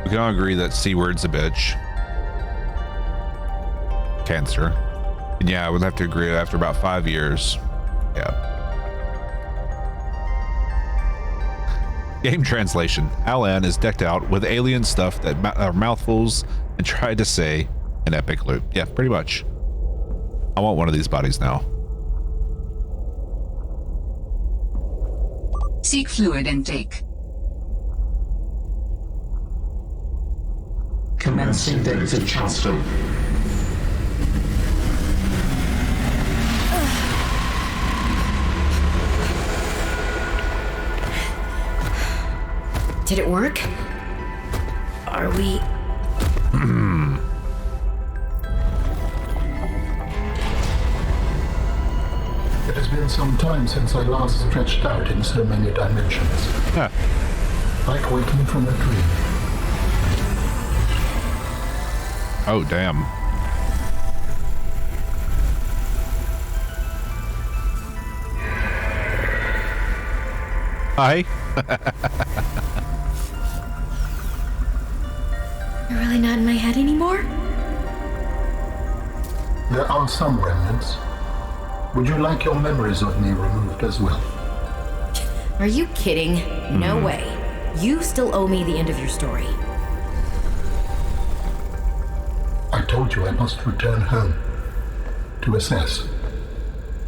We can all agree that C word's a bitch. Cancer. And yeah, I would have to agree after about 5 years. Yeah. Game translation. Alan is decked out with alien stuff that are mouthfuls and tried to say an epic loop. Yeah, pretty much. I want one of these bodies now. Seek fluid intake. Commencing data transfer. Did it work? Are we... It has been some time since I last stretched out in so many dimensions. Huh. Like waking from a dream. Oh, damn. Hi. You're really not in my head anymore? There are some remnants. Would you like your memories of me removed as well? Are you kidding? No way. You still owe me the end of your story. I told you I must return home. To assess.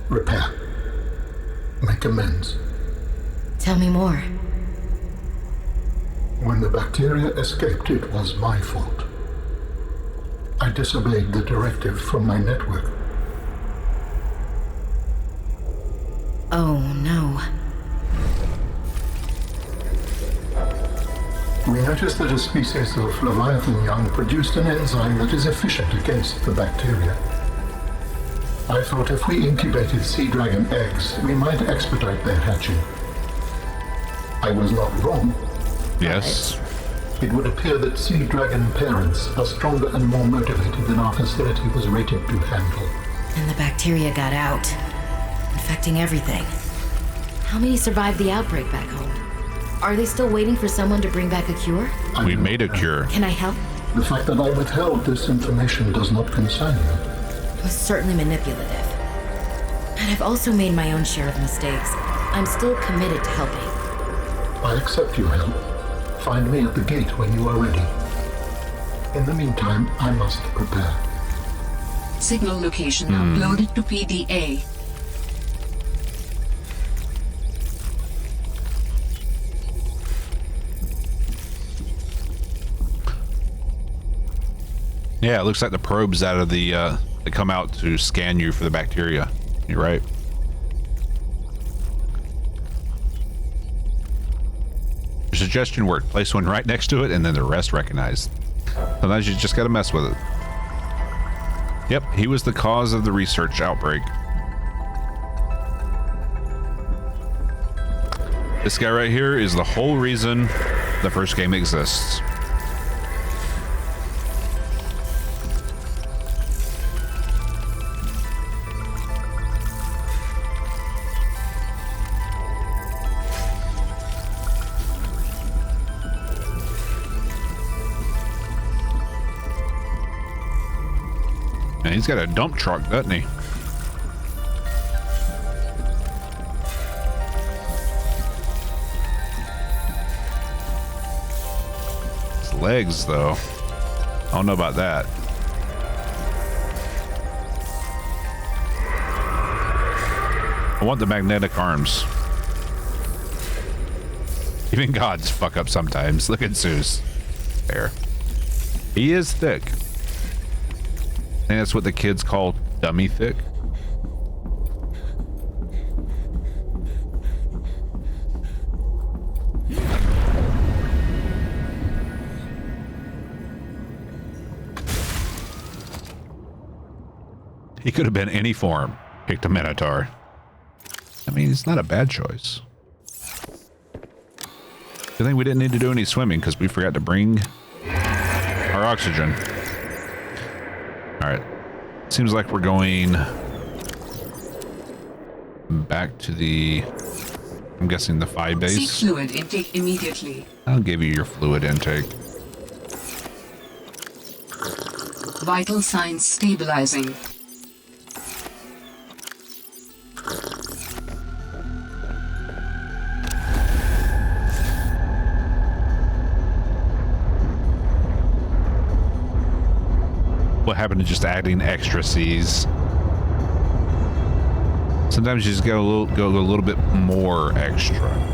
Repair. Make amends. Tell me more. When the bacteria escaped, it was my fault. I disobeyed the directive from my network. Oh, no. We noticed that a species of Leviathan young produced an enzyme that is efficient against the bacteria. I thought if we incubated sea dragon eggs, we might expedite their hatching. I was not wrong. Yes. It would appear that sea dragon parents are stronger and more motivated than our facility was rated to handle. And the bacteria got out, infecting everything. How many survived the outbreak back home? Are they still waiting for someone to bring back a cure? We made a cure. Can I help? The fact that I withheld this information does not concern you. It was certainly manipulative. And I've also made my own share of mistakes. I'm still committed to helping. I accept your help. Find me at the gate when you are ready. In the meantime, I must prepare. Signal location uploaded to PDA. Yeah, it looks like the probes out of the that come out to scan you for the bacteria. You're right. Your suggestion worked. Place one right next to it, and then the rest recognized. Sometimes you just got to mess with it. Yep, he was the cause of the research outbreak. This guy right here is the whole reason the first game exists. And he's got a dump truck, doesn't he? His legs, though. I don't know about that. I want the magnetic arms. Even gods fuck up sometimes. Look at Zeus. There. He is thick. I think that's what the kids call dummy thick. He could have been any form. Picked a Minotaur. I mean, it's not a bad choice. Good thing we didn't need to do any swimming because we forgot to bring our oxygen. All right. Seems like we're going back to the, I'm guessing the Phi base. Seek fluid intake immediately. I'll give you your fluid intake. Vital signs stabilizing. What happened to just adding extra C's? Sometimes you just gotta go a little bit more extra.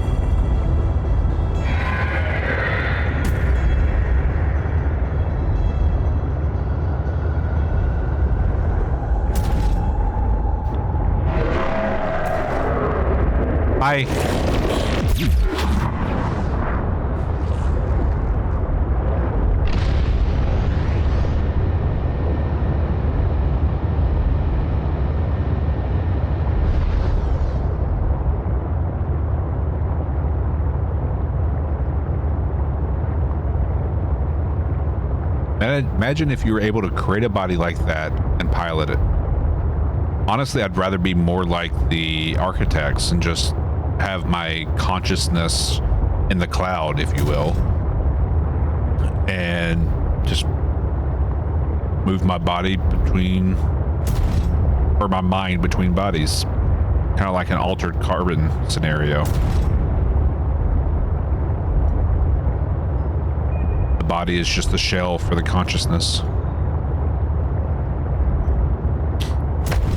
Imagine if you were able to create a body like that and pilot it. Honestly, I'd rather be more like the architects and just have my consciousness in the cloud, if you will, and just move my body between, or my mind between bodies, kind of like an altered carbon scenario. Body is just the shell for the consciousness.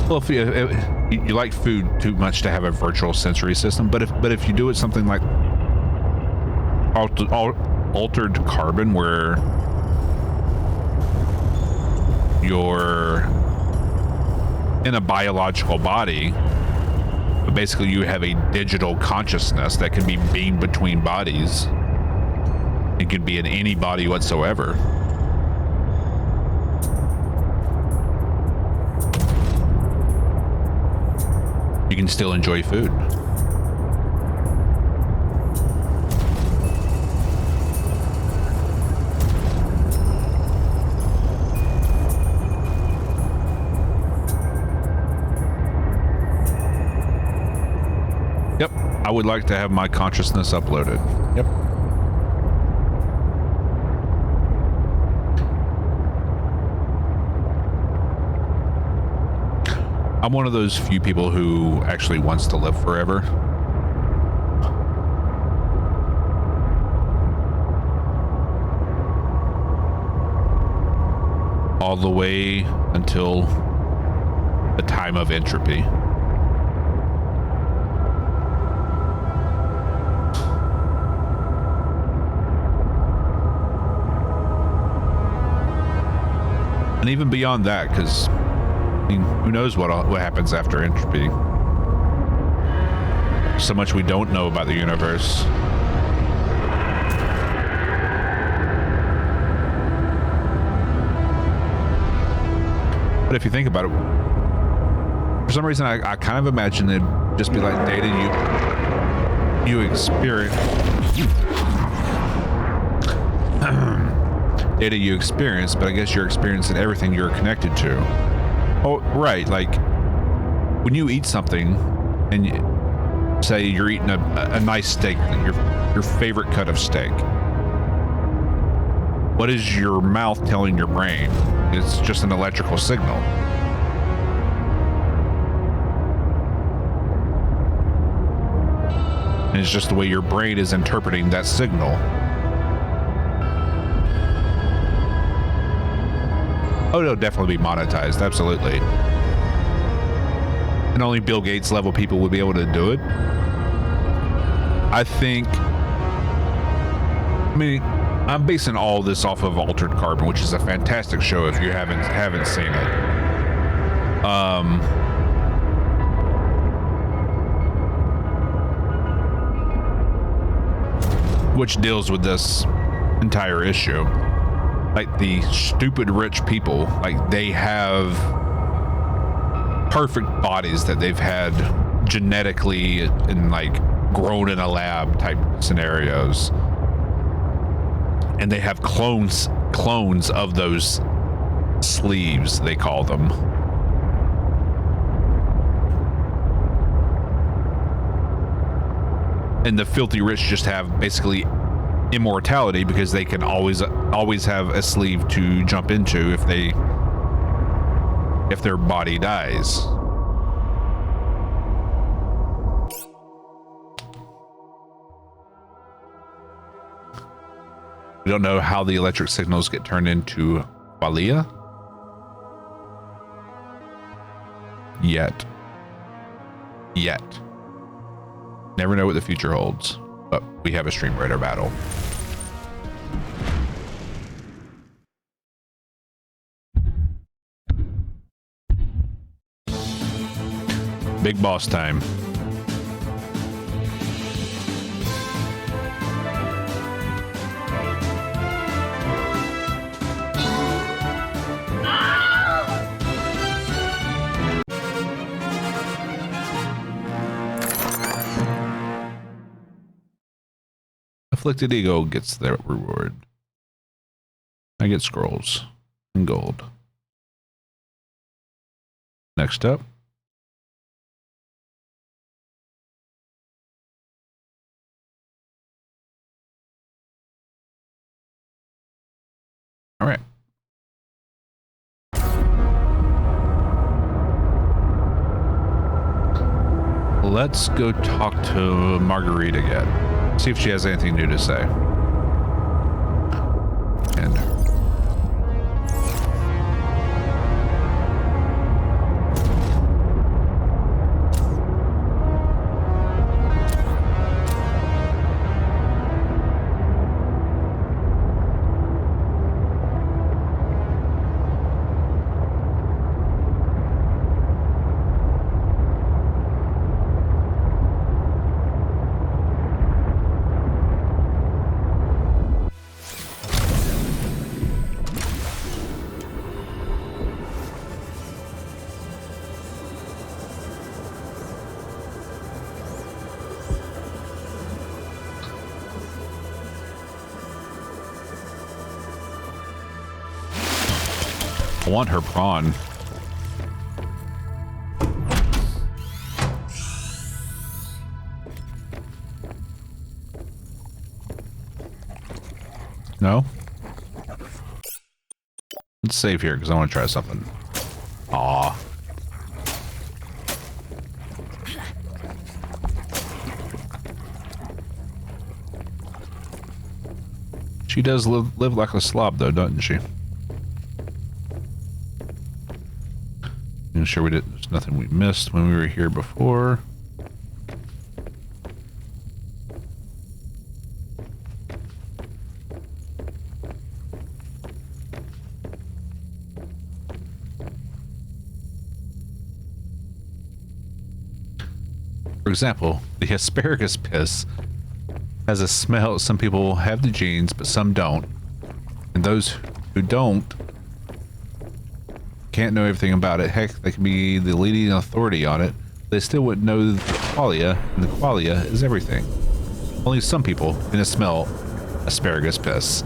Well, if you like food too much to have a virtual sensory system, but if you do it something like altered carbon, where you're in a biological body, but basically you have a digital consciousness that can be beamed between bodies. It could be in any body whatsoever. You can still enjoy food. Yep, I would like to have my consciousness uploaded. Yep. I'm one of those few people who actually wants to live forever. All the way until the time of entropy. And even beyond that, because who knows what happens after entropy? So much we don't know about the universe. But if you think about it, for some reason I kind of imagine it'd just be like data you experience. Data you experience, but I guess you're experiencing everything you're connected to. Oh, right. Like when you eat something and say you're eating a nice steak, your favorite cut of steak. What is your mouth telling your brain? It's just an electrical signal. And it's just the way your brain is interpreting that signal. Oh, it'll definitely be monetized, absolutely. And only Bill Gates level people would be able to do it. I mean, I'm basing all this off of Altered Carbon, which is a fantastic show if you haven't seen it. Which deals with this entire issue. Like the stupid rich people, like they have perfect bodies that they've had genetically and like grown in a lab type scenarios, and they have clones of those sleeves, they call them. And the filthy rich just have basically immortality because they can always have a sleeve to jump into if they if their body dies. We don't know how the electric signals get turned into qualia yet. Never know what the future holds, but we have a stream raider battle. Big boss time. Afflicted ego gets their reward. I get scrolls and gold. Next up. All right. Let's go talk to Marguerite again. See if she has anything new to say. And I want her prawn. No? Let's save here because I want to try something. Aw. She does live like a slob though, doesn't she? I'm sure there's nothing we missed when we were here before. For example, the asparagus piss has a smell. Some people have the genes, but some don't. And those who don't can't know everything about it. Heck, they can be the leading authority on it. They still wouldn't know the qualia, and the qualia is everything. Only some people can smell asparagus piss.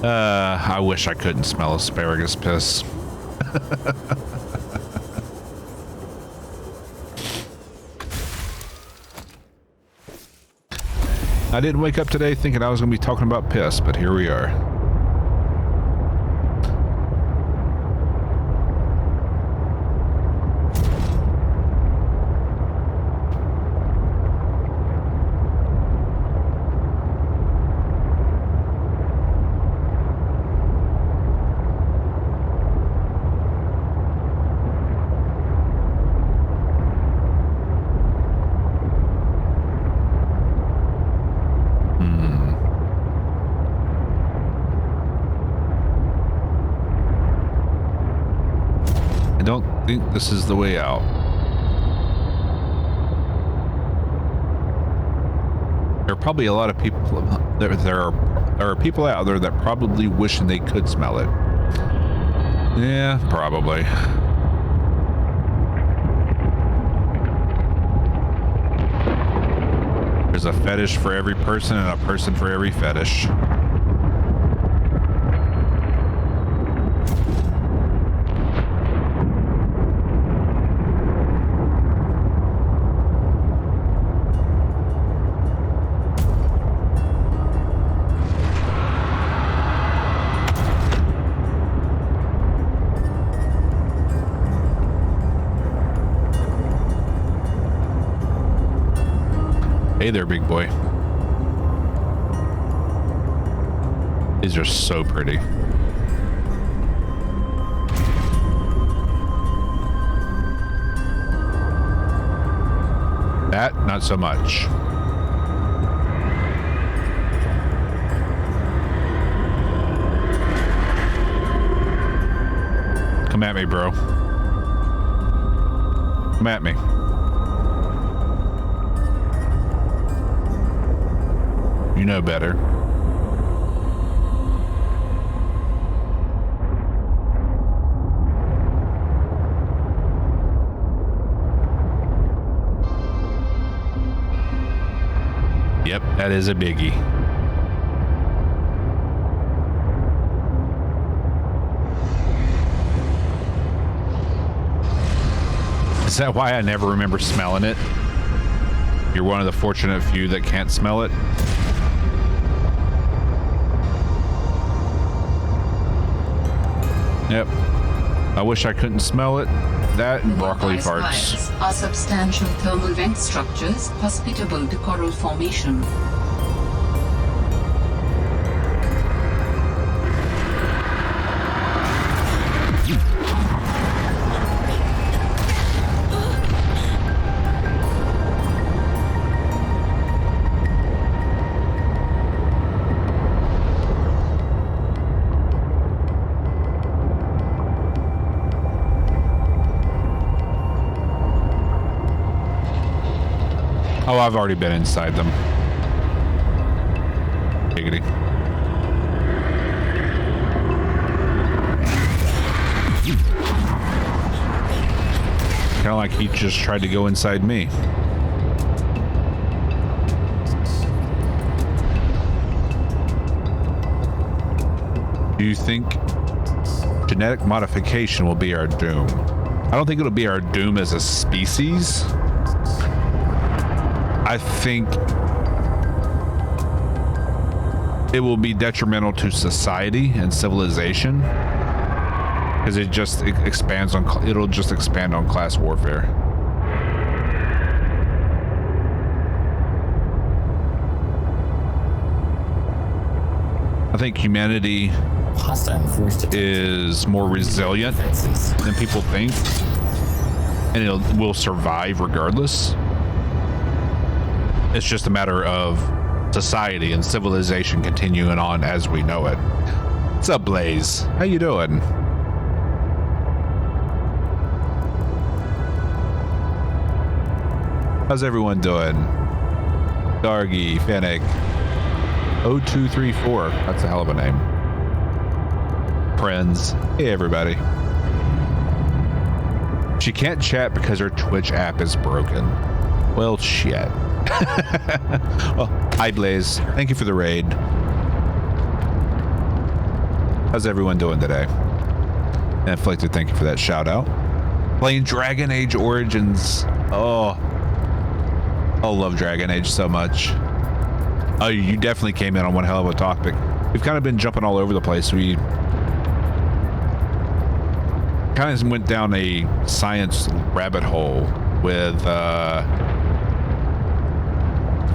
I wish I couldn't smell asparagus piss. I didn't wake up today thinking I was going to be talking about piss, but here we are. I don't think this is the way out. There are probably a lot of people. There are people out there that probably wishing they could smell it. Yeah, probably. There's a fetish for every person and a person for every fetish. Hey there, big boy. These are so pretty. That, not so much. Come at me, bro. Come at me. You know better. Yep, that is a biggie. Is that why I never remember smelling it? You're one of the fortunate few that can't smell it. Yep. I wish I couldn't smell it. That and broccoli Nearby farts. spires are substantial thermal vent structures hospitable to coral formation. Oh, I've already been inside them. Giggity. Kind of like he just tried to go inside me. Do you think genetic modification will be our doom? I don't think it'll be our doom as a species. I think it will be detrimental to society and civilization because it expands on, it'll just expand on class warfare. I think humanity is more resilient than people think, and it will survive regardless. It's just a matter of society and civilization continuing on as we know it. What's up, Blaze? How you doing? How's everyone doing? Dargy, Fennec, 0234. That's a hell of a name. Friends. Hey, everybody. She can't chat because her Twitch app is broken. Well, shit. Well, hi Blaze. Thank you for the raid. How's everyone doing today? Inflicted, thank you for that shout out. Playing Dragon Age Origins. Oh, love Dragon Age so much. Oh, you definitely came in on one hell of a topic. We've kind of been jumping all over the place. We kind of went down a science rabbit hole with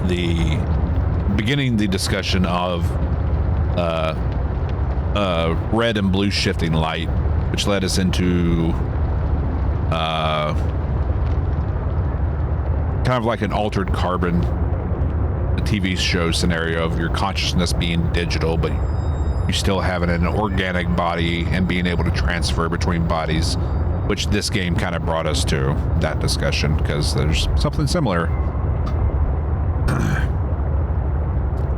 the discussion of red and blue shifting light, which led us into kind of like an altered carbon, a TV show scenario of your consciousness being digital, but you still having an organic body and being able to transfer between bodies, which this game kind of brought us to that discussion because there's something similar.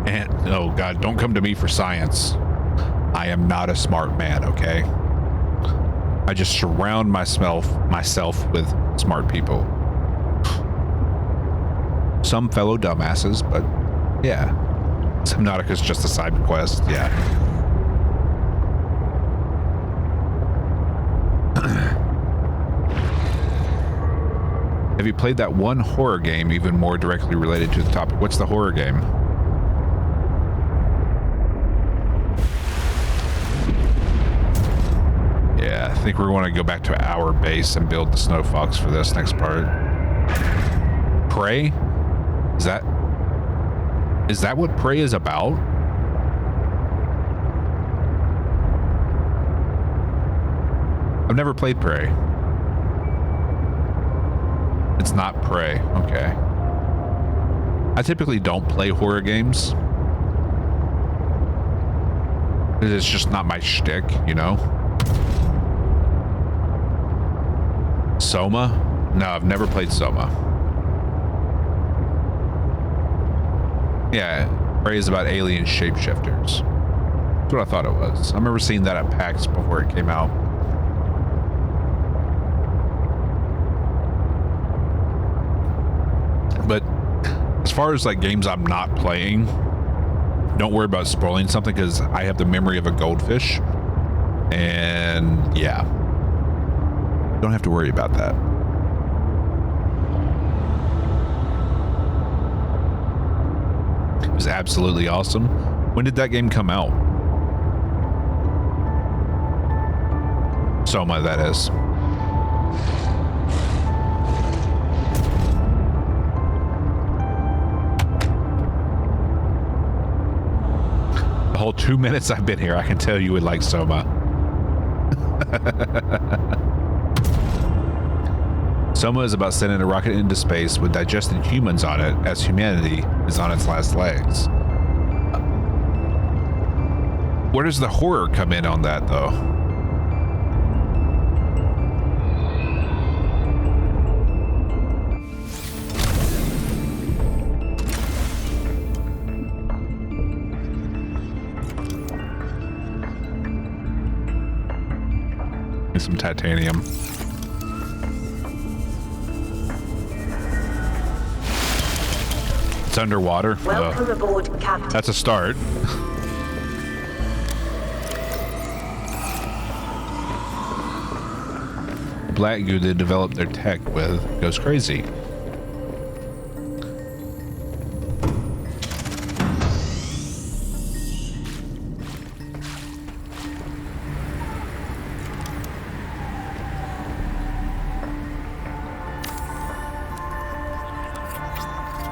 And oh god, don't come to me for science. I am not a smart man, okay? I just surround myself with smart people. Some fellow dumbasses, but yeah. Subnautica is just a side quest, yeah. Have you played that one horror game even more directly related to the topic? What's the horror game? Yeah, I think we're going to go back to our base and build the Snow Fox for this next part. Prey? Is that Is that what Prey is about? I've never played Prey. It's not Prey. Okay. I typically don't play horror games. It's just not my shtick, you know? Soma? No, I've never played Soma. Yeah, Prey is about alien shapeshifters. That's what I thought it was. I remember seeing that at PAX before it came out. But as far as like games I'm not playing, don't worry about spoiling something because I have the memory of a goldfish. And yeah, don't have to worry about that. It was absolutely awesome. When did that game come out? Soma, that is. The whole 2 minutes I've been here, I can tell you would like Soma. Soma is about sending a rocket into space with digested humans on it as humanity is on its last legs. Where does the horror come in on that, though? Get some titanium. It's underwater. Welcome aboard, Captain. That's a start. Black goo they developed their tech with goes crazy.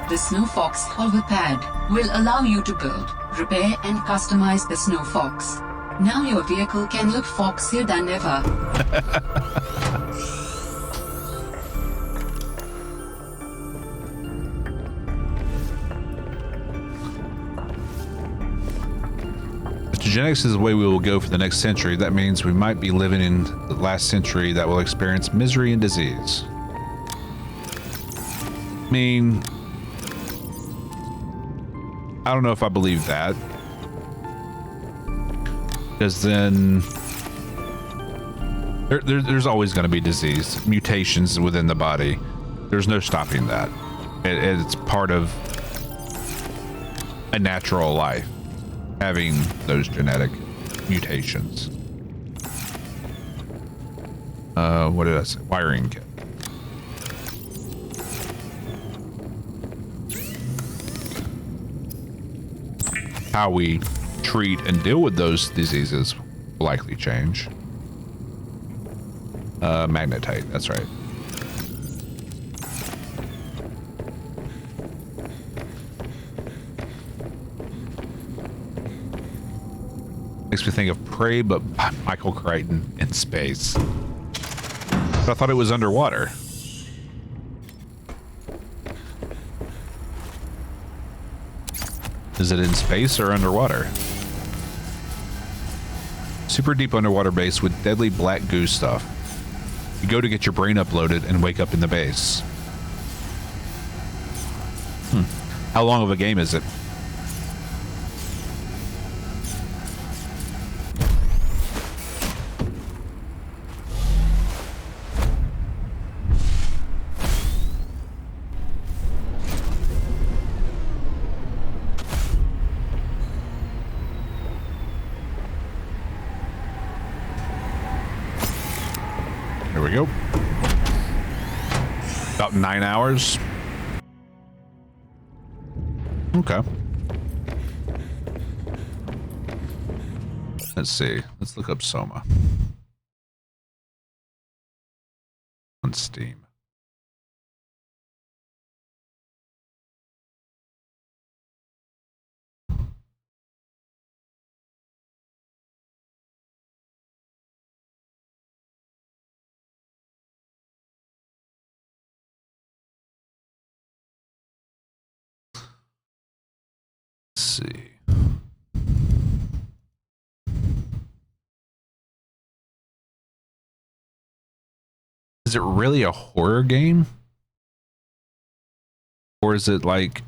The Snow Fox hover pad will allow you to build, repair and customize the Snow Fox. Now your vehicle can look foxier than ever. If genetics is the way we will go for the next century, that means we might be living in the last century that will experience misery and disease. I mean, I don't know if I believe that. Because then there's always going to be disease, mutations within the body. There's no stopping that. It's part of a natural life, having those genetic mutations. What did I say? Wiring kit. How we treat and deal with those diseases will likely change. Magnetite, that's right. Makes me think of Prey, but Michael Crichton in space. But I thought it was underwater. Is it in space or underwater? Super deep underwater base with deadly black goo stuff. You go to get your brain uploaded and wake up in the base. How long of a game is it? Here we go. About 9 hours. Okay. Let's see. Let's look up Soma on Steam. Let's see. Is it really a horror game? Or is it like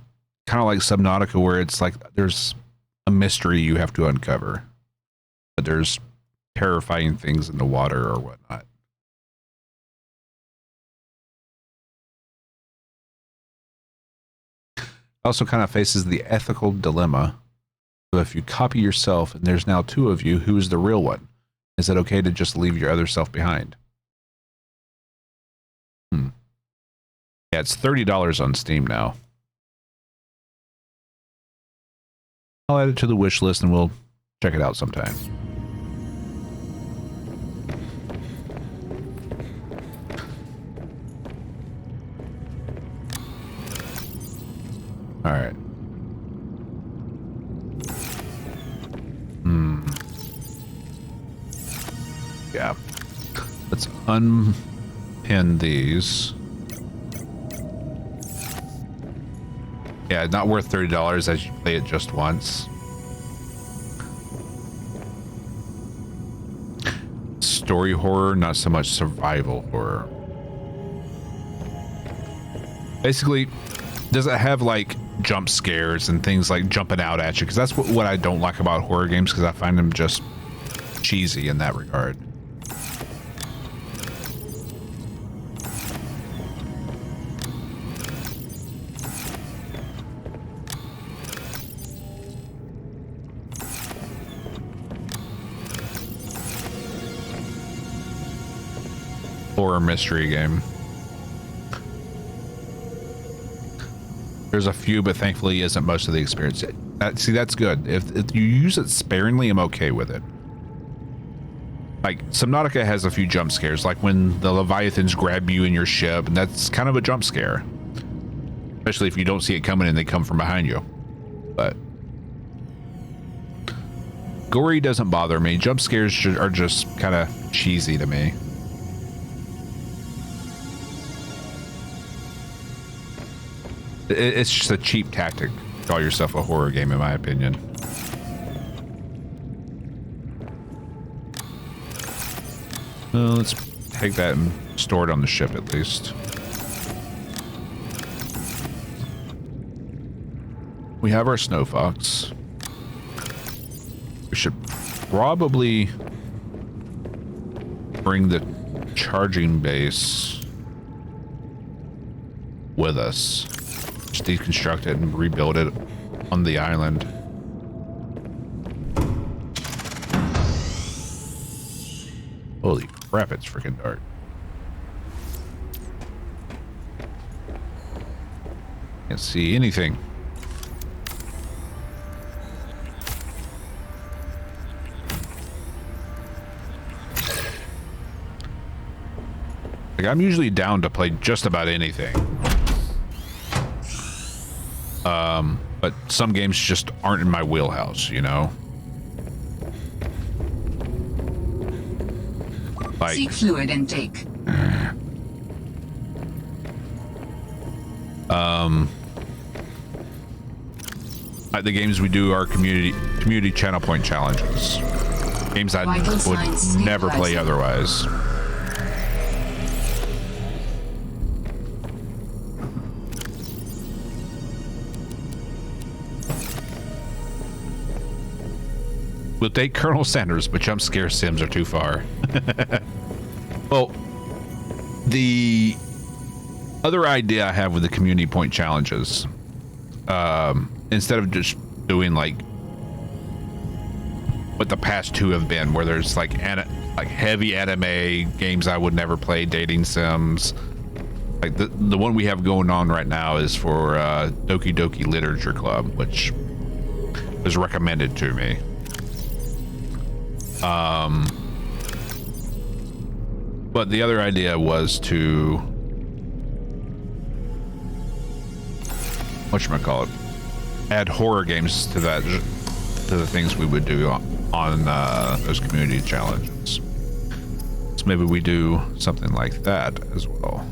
kind of like Subnautica where it's like there's a mystery you have to uncover, but there's terrifying things in the water or whatnot? Also kind of faces the ethical dilemma. So if you copy yourself and there's now two of you, who is the real one? Is it okay to just leave your other self behind? Yeah, it's $30 on Steam now. I'll add it to the wish list and we'll check it out sometime. All right. Yeah. Let's unpin these. Yeah, not worth $30 as you play it just once. Story horror, not so much survival horror. Basically, does it have like jump scares and things like jumping out at you? Because that's what I don't like about horror games, because I find them just cheesy in that regard. Horror mystery game. There's a few, but thankfully isn't most of the experience. See, that's good. If you use it sparingly, I'm okay with it. Like, Subnautica has a few jump scares, like when the Leviathans grab you in your ship, and that's kind of a jump scare. Especially if you don't see it coming and they come from behind you. But gory doesn't bother me. Jump scares are just kind of cheesy to me. It's just a cheap tactic to call yourself a horror game, in my opinion. Let's take that and store it on the ship at least. We have our snow fox. We should probably bring the charging base with us. Just deconstruct it and rebuild it on the island. Holy crap, it's freaking dark. Can't see anything. Like, I'm usually down to play just about anything. But some games just aren't in my wheelhouse, you know? Like, Seek fluid intake. like the games we do are community channel point challenges. Games I would never play otherwise. We'll take Colonel Sanders, but jump scare sims are too far. Well, the other idea I have with the community point challenges, instead of just doing like what the past two have been, where there's like heavy anime games I would never play, dating sims. Like the one we have going on right now is for Doki Doki Literature Club, which was recommended to me. But the other idea was to whatchamacallit, add horror games to that, to the things we would do on those community challenges. So maybe we do something like that as well.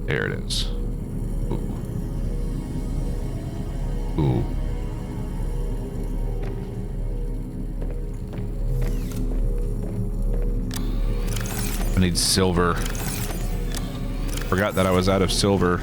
There it is. Ooh. Ooh. need silver. Forgot that I was out of silver.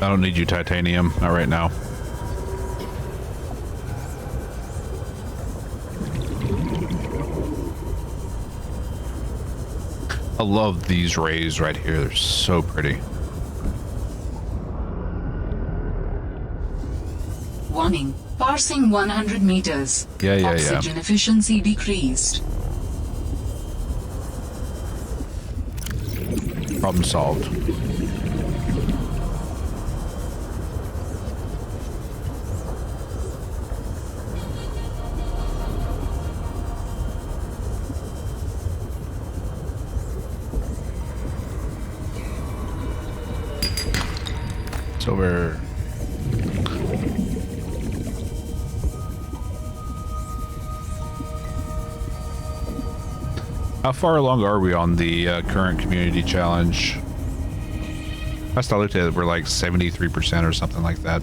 I don't need you, titanium. Not right now. I love these rays right here. They're so pretty. Warning. Passing 100 meters. Yeah. Oxygen efficiency decreased. Problem solved. Over. How far along are we on the current community challenge? Last I looked at it, we're like 73% or something like that.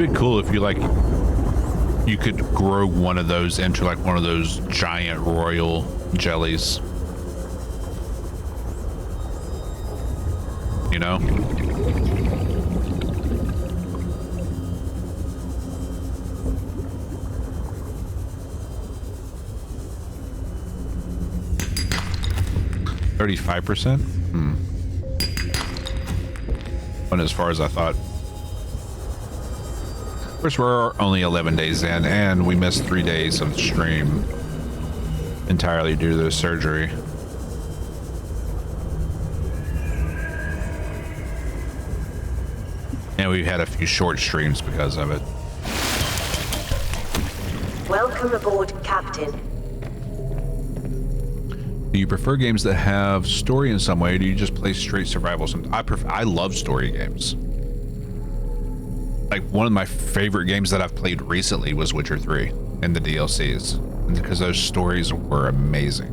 It'd be cool if you could grow one of those into like one of those giant royal jellies. You know? $35%? Went as far as I thought. Of course, we're only 11 days in, and we missed 3 days of stream entirely due to the surgery. And we've had a few short streams because of it. Welcome aboard, Captain. Do you prefer games that have story in some way, or do you just play straight survival? I love story games. Like, one of my favorite games that I've played recently was Witcher 3 and the DLCs, because those stories were amazing.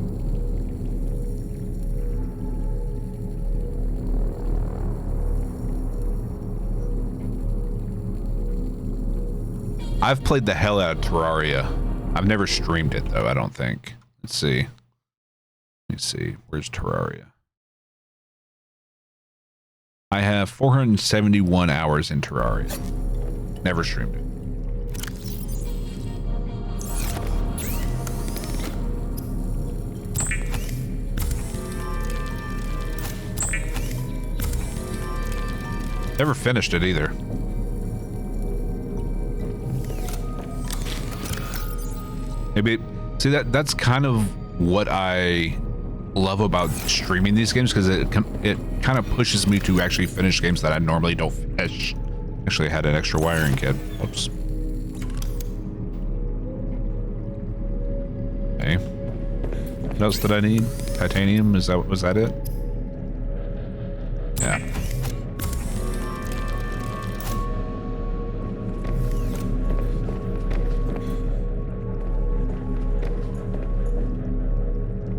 I've played the hell out of Terraria. I've never streamed it though, I don't think. Let's see. Let me see. Where's Terraria? I have 471 hours in Terraria. Never streamed it. Never finished it either. Maybe, see, that's kind of what I love about streaming these games, because it kind of pushes me to actually finish games that I normally don't finish. Actually, I had an extra wiring kit. Whoops. Okay. What else did I need? Titanium? Was that it? Yeah.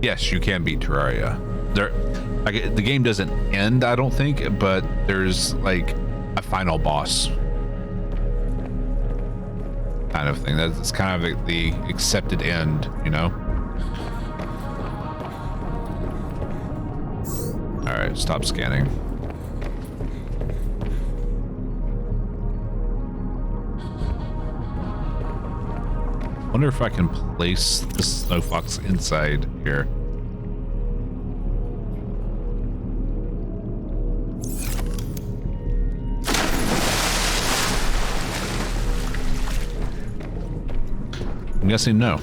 Yes, you can beat Terraria. There, like, the game doesn't end, I don't think, but there's like a final boss kind of thing. That's kind of the accepted end, you know? All right, stop scanning. Wonder if I can place the snow fox inside here. I'm guessing no.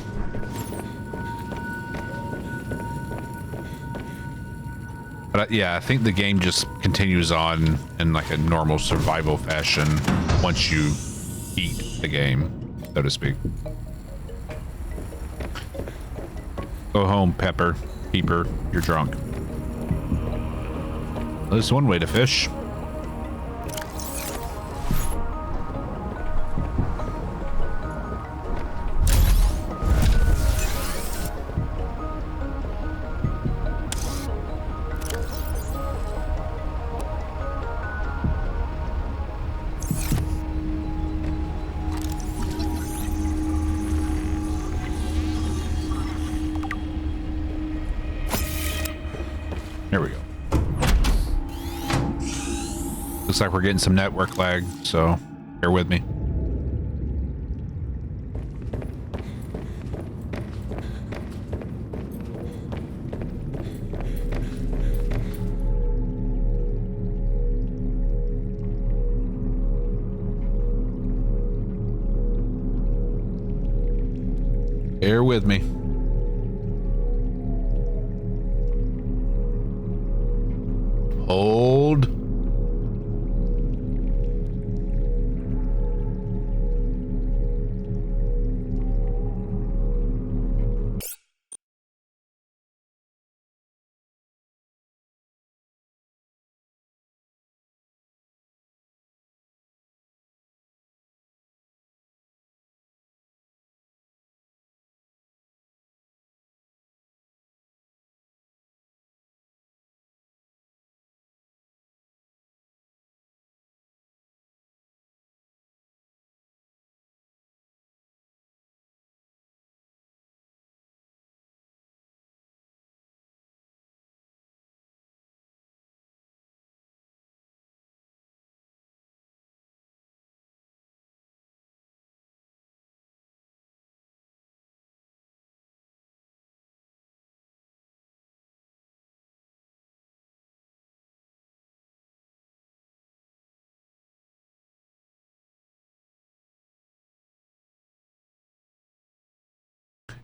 But yeah, I think the game just continues on in like a normal survival fashion once you beat the game, so to speak. Go home, Pepper. Peeper, you're drunk. There's one way to fish. There we go. Looks like we're getting some network lag, so bear with me. Bear with me. Hold.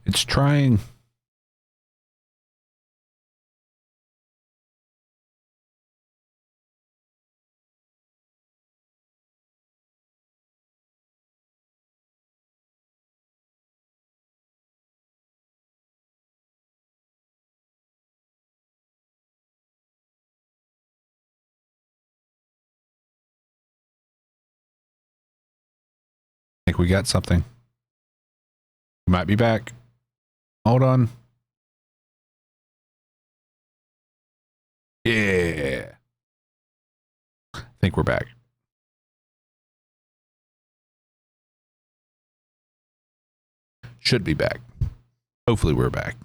It's trying. I think we got something. We might be back. Hold on. Yeah. I think we're back. Should be back. Hopefully we're back.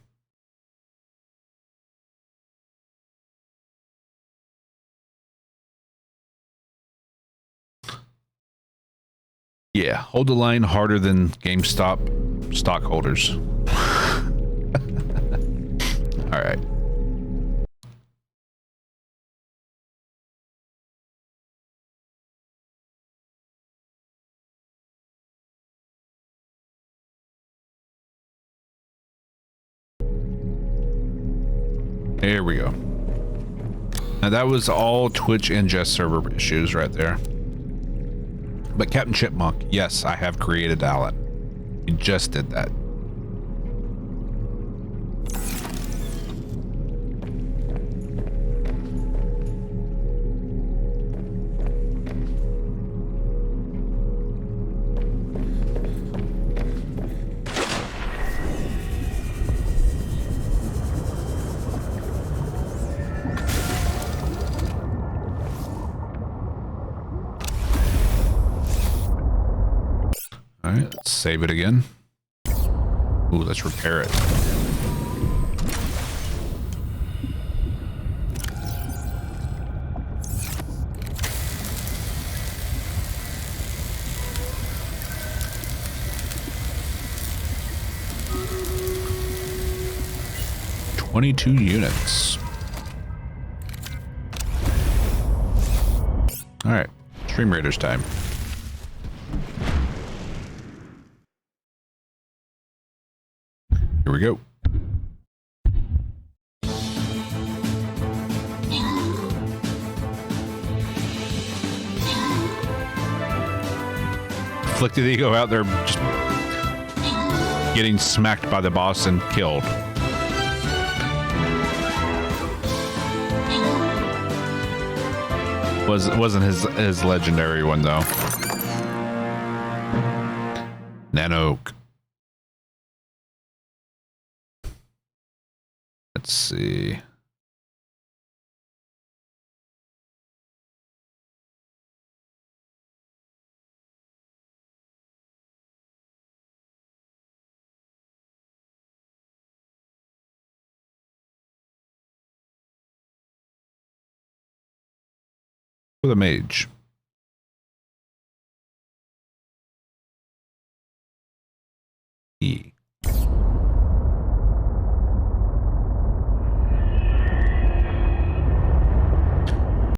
Yeah, hold the line harder than GameStop stockholders. All right. There we go. Now that was all Twitch ingest server issues right there. But Captain Chipmunk, yes, I have created Alan. You just did that. right, let's save it again. Ooh, let's repair it. "22 units. All right, Stream Raiders time. Here we go. Afflicted Ego out there just getting smacked by the boss and killed. Wasn't his legendary one though. Nanook. Let's see. With a mage. E.